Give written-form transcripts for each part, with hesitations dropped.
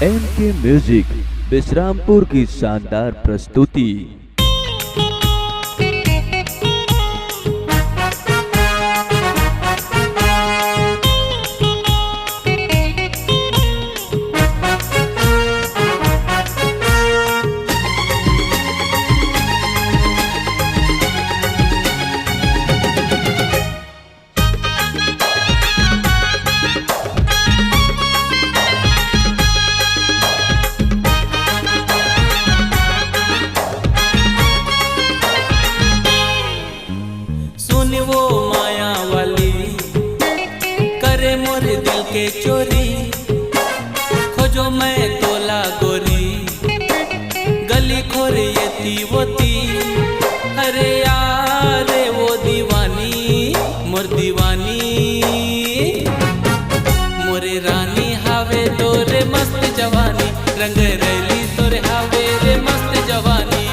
MK music Vishrampur की शानदार प्रस्तुति। वो माया वाली करे मोर दिल के चोरी, खोजो मैं तोला गोरी, गली खोर येती वोती। अरे यार वो दीवानी मोर दीवानी, मोरे रानी हावे तोरे मस्त जवानी, रंग रैली तोरे हावे रे मस्त जवानी।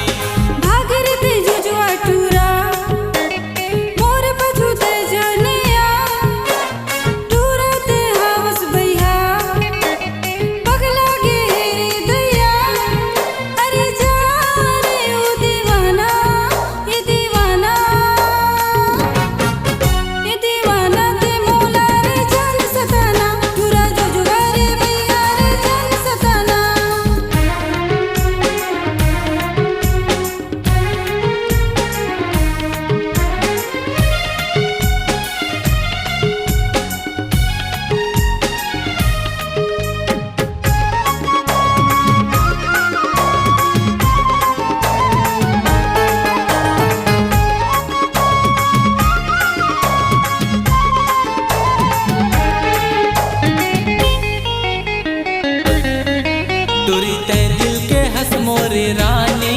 तोरी ते दिल के हंस मोरे रानी,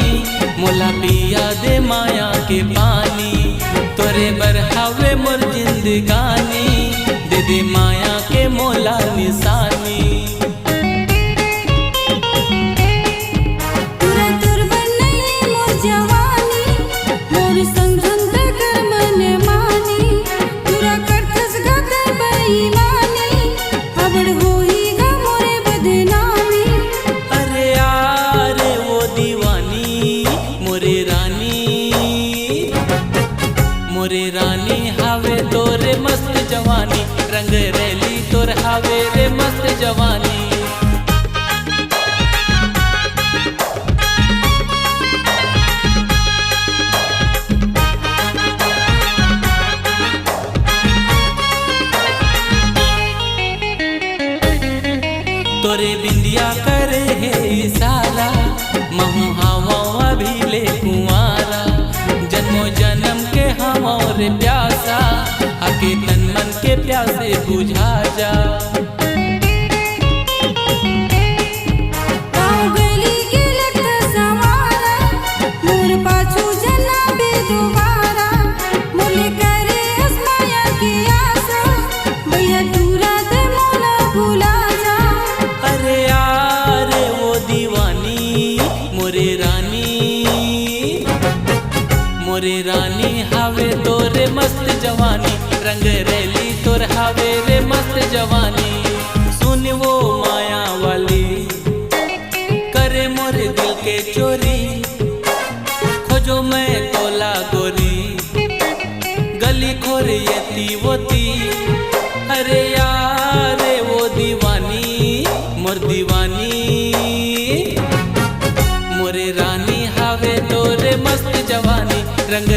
मोला पिया दे माया के पानी, तोरे बरहावे मोर जिंदगानी, दे दे माया के मोला निशानी। मोरे रानी हावे तोरे मस्त जवानी, रंग रैली तोर हावे रे मस्त जवानी। तोरे बिंदिया करे है इशारा, महू हवा अभी ले कुंवारा, जन्मों जन्म के हमारे प्यासा, आके तन मन के प्यासे बुझा जा। अरे यार वो दीवानी मोरे रानी, मोरे रानी हावे तोरे मस्त जवानी, रंग रैली तोर हावे रे मस्त जवानी। सुन वो माया वाली करे मोरे दिल के चोरी, खोजो मैं तोला गोरी, गली खोर येती वोती। अरे यार वो दीवानी मोर दीवानी, मोरे रानी हावे तोरे मस्त जवानी, रंग